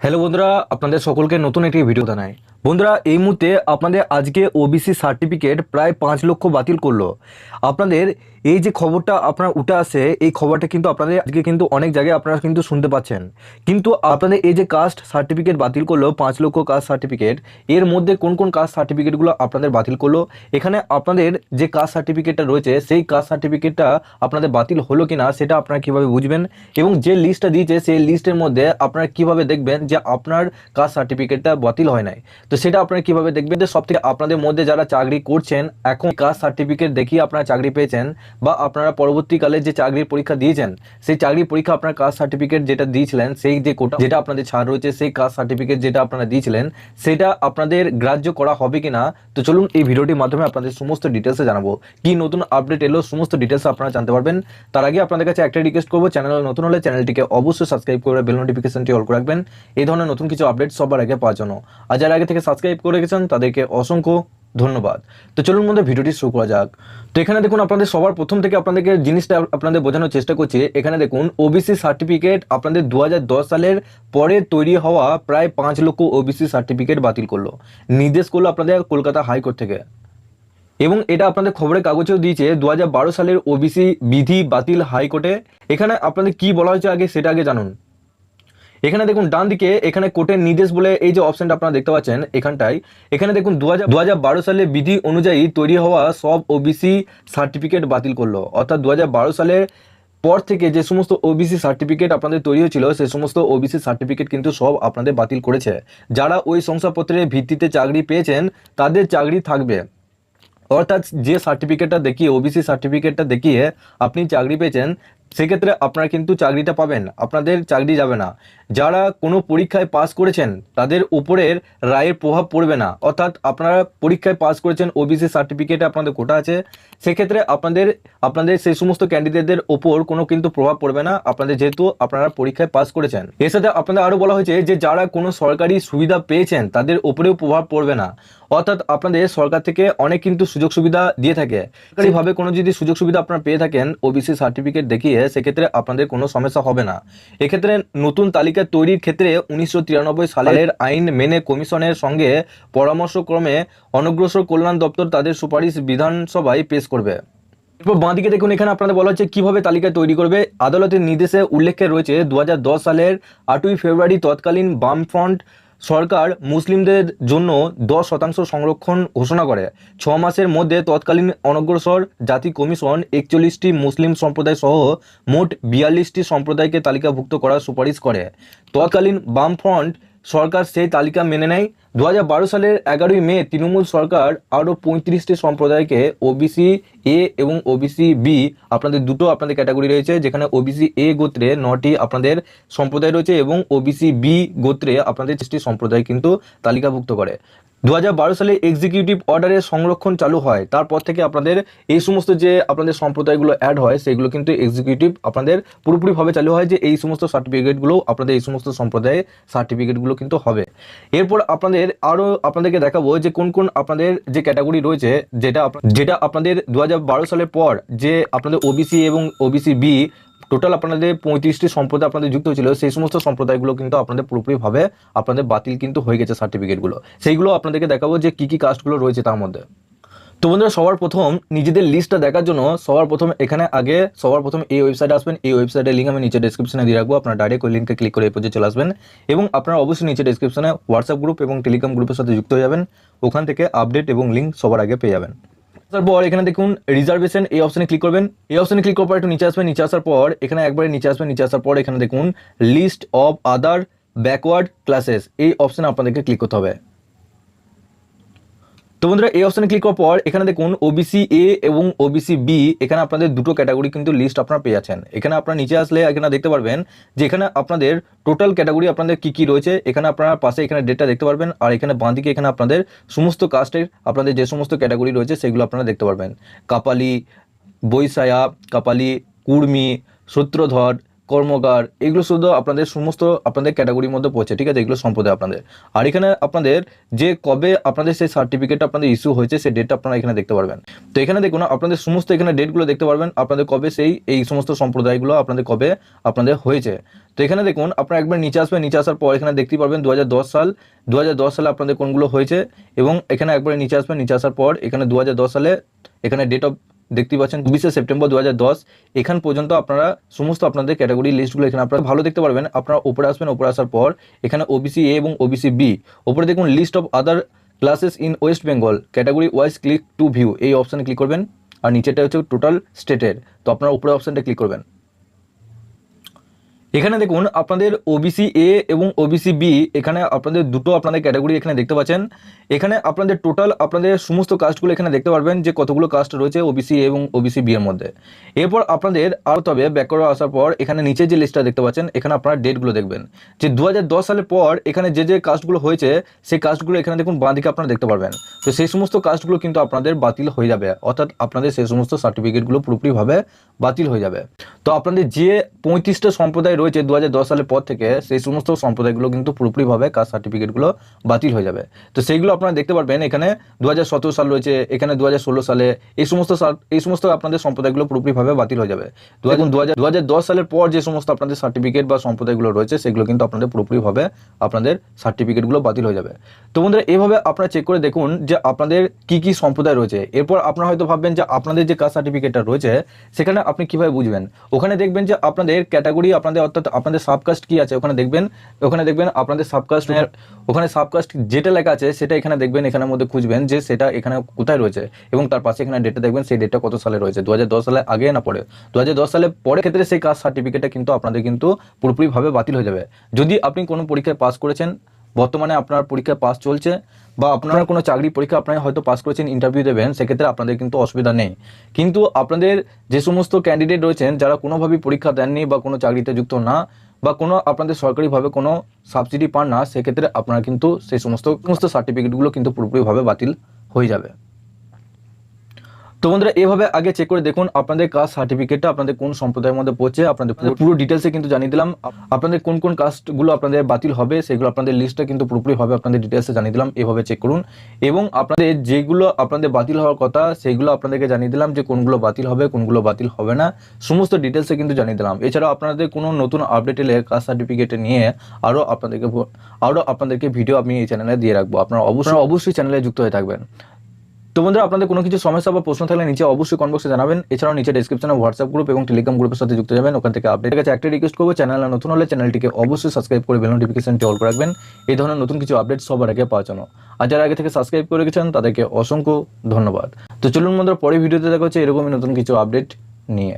Hello বন্ধুরা, আপনাদের সকলকে নতুন একটি ভিডিও জানাই। বন্ধুরা, এই মুহূর্তে আপনাদের আজকে ওবিসি সার্টিফিকেট প্রায় 5 লক্ষ বাতিল করলো। আপনাদের এই যে খবরটা আপনার উঠে আসে, এই খবরটা কিন্তু আপনাদের আজকে কিন্তু অনেক জায়গায় আপনারা কিন্তু শুনতে পাচ্ছেন। কিন্তু আপনাদের এই যে কাস্ট সার্টিফিকেট বাতিল করলো, 5 লক্ষ কাস্ট সার্টিফিকেট, এর মধ্যে কোন কোন কাস্ট সার্টিফিকেটগুলো আপনাদের বাতিল করলো, এখানে আপনাদের যে কাস্ট সার্টিফিকেটটা রয়েছে সেই কাস্ট সার্টিফিকেটটা আপনাদের বাতিল হলো কিনা সেটা আপনারা কিভাবে বুঝবেন, এবং যে লিস্টটা দিয়েছে সেই লিস্টের মধ্যে আপনারা কিভাবে দেখবেন যে আপনার কাস্ট সার্টিফিকেটটা বাতিল হয় নাই। তো সেটা আপনারা কিভাবে দেখবেন যে সবথেকে আপনাদের মধ্যে যারা চাকরি করছেন, এখন কাস্ট সার্টিফিকেট দেখিয়ে আপনারা চাকরি পেয়েছেন, বা আপনারা পরবর্তীকালে যে চাকরির পরীক্ষা দিয়েছেন সেই চাকরির পরীক্ষা আপনার কাস্ট সার্টিফিকেট যেটা দিয়েছিলেন, সেই যে কোটা যেটা আপনাদের ছাড় রয়েছে, সেই কাস্ট সার্টিফিকেট যেটা আপনারা দিয়েছিলেন সেটা আপনাদের গ্রাহ্য করা হবে কিনা। তো চলুন এই ভিডিওটির মাধ্যমে আপনাদের সমস্ত ডিটেলসে জানাবো, কি নতুন আপডেট এলো সমস্ত ডিটেলস আপনারা জানতে পারবেন। তার আগে আপনাদের কাছে একটা রিকোয়েস্ট করবো, চ্যানেলে নতুন হলে চ্যানেলটিকে অবশ্যই সাবস্ক্রাইব করে বেল নোটিফিকেশনটি অল করে রাখবেন এই ধরনের নতুন কিছু আপডেট সবার আগে পাওয়ার জন্য। আর যারা আগে থেকে সাবস্ক্রাইব করে রেখেছেন তাদেরকে অসংখ্য ধন্যবাদ। তো চলুন মধ্যে ভিডিওটি শুরু করা যাক। তো এখানে দেখুন, আপনাদের সবার প্রথম থেকে আপনাদেরকে জিনিসটা আপনাদের বোঝানোর চেষ্টা করছি। এখানে দেখুন, ওবিসি সার্টিফিকেট আপনাদের 2010 সালের পরে তৈরি হওয়া প্রায় 5 লক্ষ ওবিসি সার্টিফিকেট বাতিল করলো, নির্দেশ করলো আপনাদের কলকাতা হাইকোর্ট থেকে। এবং এটা আপনাদের খবরের কাগজেও দিয়েছে 2012 সালের ওবিসি বিধি বাতিল হাইকোর্টে। এখানে আপনাদের কি বলা হয়েছে আগে সেটা আগে জানুন। এখানে দেখুন ডান দিকে এখানে কোর্টের নির্দেশ বলে এই যে অপশনটা আপনারা দেখতে পাচ্ছেন এখানটায়, এখানে দেখুন 2012 সালে বিধি অনুযায়ী তৈরি হওয়া সব ওবিসি সার্টিফিকেট বাতিল করলো। অর্থাৎ 2012 সালের পর থেকে যে সমস্ত ওবিসি সার্টিফিকেট আপনাদের তৈরি হয়েছিল সেই সমস্ত ওবিসি সার্টিফিকেট কিন্তু সব আপনাদের বাতিল করেছে। যারা ওই শংসাপত্রের ভিত্তিতে চাকরি পেয়েছেন তাদের চাকরি থাকবে। অর্থাৎ যে সার্টিফিকেটটা দেখিয়ে, ওবিসি সার্টিফিকেটটা দেখিয়ে আপনি চাকরি পেয়েছেন, সেক্ষেত্রে আপনারা কিন্তু চাকরিটা পাবেন, আপনাদের চাকরি যাবে না। যারা কোনো পরীক্ষায় পাস করেছেন তাদের উপরের রায়ের প্রভাব পড়বে না। অর্থাৎ আপনারা পরীক্ষায় পাস করেছেন, ওবিসি সার্টিফিকেটে আপনাদের কোটা আছে, সেক্ষেত্রে আপনাদের সেই সমস্ত ক্যান্ডিডেটদের ওপর কোনো কিন্তু প্রভাব পড়বে না, আপনাদের যেহেতু আপনারা পরীক্ষায় পাস করেছেন। এর সাথে আপনাদের আরও বলা হয়েছে যে যারা কোনো সরকারি সুবিধা পেয়েছেন তাদের ওপরেও প্রভাব পড়বে না। অর্থাৎ আপনাদের সরকার থেকে অনেক কিন্তু সুযোগ সুবিধা দিয়ে থাকে। সরকারিভাবে কোনো যদি সুযোগ সুবিধা আপনারা পেয়ে থাকেন ওবিসি সার্টিফিকেট দেখিয়ে, সেক্ষেত্রে আপনাদের কোনো সমস্যা হবে না। এক্ষেত্রে নতুন তালিকা তৈরির ক্ষেত্রে 1993 সালের আইন মেনে কমিশনের সঙ্গে পরামর্শক্রমে অনগ্রসর কল্যাণ দপ্তর তাদের সুপারিশ বিধানসভায় পেশ করবে। এরপর বাঁদিকে দেখুন, এখানে আপনাদের বলা হচ্ছে কিভাবে তালিকা তৈরি করবে। আদালতের নির্দেশে উল্লেখে রয়েছে 2010 সালের 8ই ফেব্রুয়ারি তৎকালীন বামফ্রন্ট সরকার মুসলিমদের জন্য 10% সংরক্ষণ ঘোষণা করে। 6 মাসের মধ্যে তৎকালীন অনগ্রসর জাতি কমিশন 41টি মুসলিম সম্প্রদায় সহ মোট 42টি সম্প্রদায়কে তালিকাভুক্ত করার সুপারিশ করে। তৎকালীন বামফ্রন্ট সরকার সেই তালিকা মেনে নেয়। 2012 সালের 11ই মে তৃণমূল সরকার আরও 35টি সম্প্রদায়কে ওবিসি এ এবং ওবিসি বি, আপনাদের দুটো আপনাদের ক্যাটাগরি রয়েছে, যেখানে ওবিসি এ গোত্রে 9টি আপনাদের সম্প্রদায় রয়েছে এবং ওবিসি বি গোত্রে আপনাদের 30টি সম্প্রদায় কিন্তু তালিকাভুক্ত করে। 2012 সালে এক্সিকিউটিভ অর্ডারে সংরক্ষণ চালু হয়। তারপর থেকে আপনাদের এই সমস্ত যে আপনাদের সম্প্রদায়গুলো অ্যাড হয় সেগুলো কিন্তু এক্সিকিউটিভ আপনাদের পুরোপুরিভাবে চালু হয়, যে এই সমস্ত সার্টিফিকেটগুলো আপনাদের এই সমস্ত সম্প্রদায়ের সার্টিফিকেটগুলো কিন্তু হবে। এরপর আপনাদেরকে দেখাবো যে কোন কোন আপনাদের যে ক্যাটাগরি রয়েছে, যেটা আপনাদের 2012 সালের পর যে আপনাদের ওবিসি এবং ওবিসি বি টোটাল আপনাদের 35টি সম্প্রদায় আপনাদের যুক্ত হয়েছিল, সেই সমস্ত সম্প্রদায়গুলো কিন্তু আপনাদের পুরোপুরিভাবে আপনাদের বাতিল কিন্তু হয়ে গেছে সার্টিফিকেটগুলো। সেইগুলো আপনাদেরকে দেখাবো যে কি কি কাস্টগুলো রয়েছে তার মধ্যে। তো বন্ধুরা, সবার প্রথম নিজেদের লিস্টটা দেখার জন্য সবার প্রথম এই ওয়েবসাইটে আসবেন। এই ওয়েবসাইটের লিঙ্ক আমি নিচে ডেসক্রিপশনে দিয়ে রাখবো, আপনারা ডাইরেক্ট ওই লিঙ্কে ক্লিক করে এই পেজে চলে আসবেন এবং আপনারা অবশ্যই নিচে ডেসক্রিপশনে হোয়াটসঅ্যাপ গ্রুপ এবং টেলিগ্রাম গ্রুপের সাথে যুক্ত হয়ে যাবেন। ওখান থেকে আপডেট এবং লিঙ্ক সবার আগে পেয়ে যাবেন। তারপর এখানে দেখুন রিজার্ভেশন, এই অপশনে ক্লিক করবেন। এই অপশনে ক্লিক করার পর একটু নিচে আসবেন, নিচে আসার পর এখানে একবারে নিচে আসবেন, নিচে আসার পর এখানে দেখুন list of other backward classes, এই অপশনে আপনাদেরকে ক্লিক করতে হবে। তো বন্ধুরা, এই অপশনে ক্লিক করার পর এখানে দেখুন ওবিসি এ এবং ওবিসি বি, এখানে আপনাদের দুটো ক্যাটাগরি কিন্তু লিস্ট আপনারা পেয়ে যাচ্ছেন। এখানে আপনারা নিচে আসলে এখানে দেখতে পারবেন যে এখানে আপনাদের টোটাল ক্যাটাগরি আপনাদের কি কি রয়েছে। এখানে আপনারা পাশে এখানে ডেটা দেখতে পারবেন, আর এখানে বাঁদিকে এখানে আপনাদের সমস্ত কাস্টের আপনাদের যে সমস্ত ক্যাটাগরি রয়েছে সেগুলো আপনারা দেখতে পারবেন। কাপালি, বৈশায়া, কাপালি, কুর্মি, সূত্রধর, কর্মকার, এগুলো শুধু আপনাদের সমস্ত আপনাদের ক্যাটাগরির মধ্যে পড়ছে, ঠিক আছে, এগুলো সম্প্রদায় আপনাদের। আর এখানে আপনাদের যে কবে আপনাদের সেই সার্টিফিকেট আপনাদের ইস্যু হয়েছে সেই ডেটটা আপনারা এখানে দেখতে পারবেন। তো এখানে দেখুন আপনাদের সমস্ত এখানে ডেটগুলো দেখতে পারবেন, আপনাদের কবে এই সমস্ত সম্প্রদায়গুলো আপনাদের কবে আপনাদের হয়েছে। তো এখানে দেখুন আপনারা একবার নিচে আসবেন, নিচে আসার পর এখানে দেখতে পারবেন 2010 সাল, 2010 সালে আপনাদের কোনগুলো হয়েছে, এবং এখানে একবারে নিচে আসবেন, নিচে আসার পর এখানে 2010 সালে এখানে ডেট অফ দেখতে পাচ্ছেন 20 সেপ্টেম্বর 2010। এখান পর্যন্ত আপনারা সমস্ত আপনাদের ক্যাটাগরি লিস্টগুলো এখানে আপনারা ভালো দেখতে পারবেন। আপনারা উপরে আসবেন, উপরে আসার পর এখানে ওবিসি এ এবং ওবিসি বি, উপরে দেখুন list of other classes in West Bengal category wise click to view, এই অপশানে ক্লিক করবেন। আর নিচেটা হচ্ছে টোটাল স্টেটের, তো আপনারা উপরে অপশানটা ক্লিক করবেন। এখানে দেখুন আপনাদের ওবিসি এ এবং ওবিসি বি, এখানে আপনাদের দুটো আপনাদের ক্যাটাগরি এখানে দেখতে পাচ্ছেন। এখানে আপনাদের টোটাল আপনাদের সমস্ত কাস্টগুলো এখানে দেখতে পারবেন যে কতগুলো কাস্ট রয়েছে ওবিসি এ এবং ওবিসি বি এর মধ্যে। এরপর আপনাদের আর তবে ব্যাক করে আসার পর এখানে নিচে যে লিস্টটা দেখতে পাচ্ছেন, এখানে আপনারা ডেটগুলো দেখবেন যে 2010 সালের পর এখানে যে কাস্টগুলো হয়েছে সেই কাস্টগুলো এখানে দেখুন বাঁ দিকে আপনারা দেখতে পারবেন। তো সেই সমস্ত কাস্টগুলো কিন্তু আপনাদের বাতিল হয়ে যাবে, অর্থাৎ আপনাদের সেই সমস্ত সার্টিফিকেটগুলো পুরোপুরিভাবে বাতিল হয়ে যাবে। তো আপনাদের যে 35টা সম্প্রদায় রয়েছে 2010 সালের পর থেকে, সেই সমস্ত সম্প্রদায়গুলো কিন্তু পুরোপুরিভাবে কাস্ট সার্টিফিকেটগুলো বাতিল হয়ে যাবে। তো সেইগুলো আপনারা দেখতে পারবেন, এখানে 2017 সাল রয়েছে, এখানে 2016 সালে, এই সমস্ত আপনাদের সম্প্রদায়গুলো পুরোপুরিভাবে বাতিল হয়ে যাবে। দেখুন 2010 সালের পর যে সমস্ত আপনাদের সার্টিফিকেট বা সম্প্রদায়গুলো রয়েছে সেগুলো কিন্তু আপনাদের পুরোপুরিভাবে আপনাদের সার্টিফিকেটগুলো বাতিল হয়ে যাবে। তো বন্ধুরা এইভাবে আপনারা চেক করে দেখুন যে আপনাদের কি কি সম্প্রদায় রয়েছে। এরপর আপনারা হয়তো ভাববেন যে আপনাদের যে কাস্ট সার্টিফিকেটটা রয়েছে সেখানে আপনি কিভাবে বুঝবেন। ওখানে দেখবেন যে আপনাদের ক্যাটাগরি আপনাদের অর্থাৎ আপনাদের সাবকাস্ট কি আছে ওখানে দেখবেন আপনাদের সাবকাস্ট, ওখানে সাবকাস্ট যেটা লেখা আছে সেটা এখানে দেখবেন, এখানের মধ্যে খুঁজবেন যে সেটা এখানে কোথায় রয়েছে, এবং তার পাশে এখানে ডেটটা দেখবেন, সেই ডেটটা কত সালে রয়েছে, 2010 সালে আগে না পরে। 2010 সালে পরে ক্ষেত্রে সেই কাস্ট সার্টিফিকেটটা কিন্তু আপনাদের কিন্তু পুরোপুরিভাবে বাতিল হয়ে যাবে। যদি আপনি কোনো পরীক্ষায় পাস করেছেন, বর্তমানে আপনার পরীক্ষায় পাস চলছে, বা আপনারা কোনো চাকরি পরীক্ষা আপনারা হয়তো পাস করেছেন, ইন্টারভিউ দেবেন, সেক্ষেত্রে আপনাদের কিন্তু অসুবিধা নেই। কিন্তু আপনাদের যে সমস্ত ক্যান্ডিডেট রয়েছেন যারা কোনোভাবেই পরীক্ষা দেননি বা কোনো চাকরিতে যুক্ত না, বা কোনো আপনাদের সরকারিভাবে কোনো সাবসিডি পান না, সেক্ষেত্রে আপনারা কিন্তু সেই সমস্ত সার্টিফিকেটগুলো কিন্তু পুরোপুরিভাবে বাতিল হয়ে যাবে। তো বন্ধুরা এভাবে আগে চেক করে দেখুন আপনাদের কাস্ট সার্টিফিকেটটা আপনাদের কোন সম্প্রদায়ের মধ্যে পড়ছে, আপনাদের পুরো ডিটেলসে কিন্তু জানিয়ে দিলাম। আপনাদের কোন কোন কাস্টগুলো আপনাদের বাতিল হবে সেগুলো আপনাদের লিস্টটা কিন্তু পুরোপুরিভাবে আপনাদের ডিটেলসে জানিয়ে দিলাম, এভাবে চেক করুন। এবং আপনাদের যেগুলো আপনাদের বাতিল হওয়ার কথা সেগুলো আপনাদেরকে জানিয়ে দিলাম যে কোনগুলো বাতিল হবে কোনগুলো বাতিল হবে না, সমস্ত ডিটেলসে কিন্তু জানিয়ে দিলাম। এছাড়াও আপনাদের কোনো নতুন আপডেট এলে কাস্ট সার্টিফিকেট নিয়ে আরও আপনাদেরকে ভিডিও আমি এই চ্যানেলে দিয়ে রাখবো, আপনারা অবশ্যই চ্যানেলে যুক্ত হয়ে থাকবেন। তো বন্ধুরা আপনাদের কোনো কিছু সমস্যা বা প্রশ্ন থাকলে নিচে অবশ্যই কমেন্ট বক্সে জানাবেন। এছাড়াও নিচে ডেসক্রিপশনে হোয়াটসঅ্যাপ গ্রুপ এবং টেলিগ্রাম গ্রুপের সাথে যুক্ত যাবেন, ওখান থেকে আপডেট কাছে একটা রিকোয়েস্ট করবো, চ্যানেলে নতুন হলে চ্যানেলটিকে অবশ্যই সাবস্ক্রাইব করে বেল নোটিফিকেশনটি অল করে রাখবেন এই ধরনের নতুন কিছু আপডেট সবার আগে পাওয়ার জন্য। আর যারা আগে থেকে সাবস্ক্রাইব করে রেখেছেন তাদেরকে অসংখ্য ধন্যবাদ। তো চলুন বন্ধুরা পরের ভিডিওতে দেখা হচ্ছে এরকমই নতুন কিছু আপডেট নিয়ে।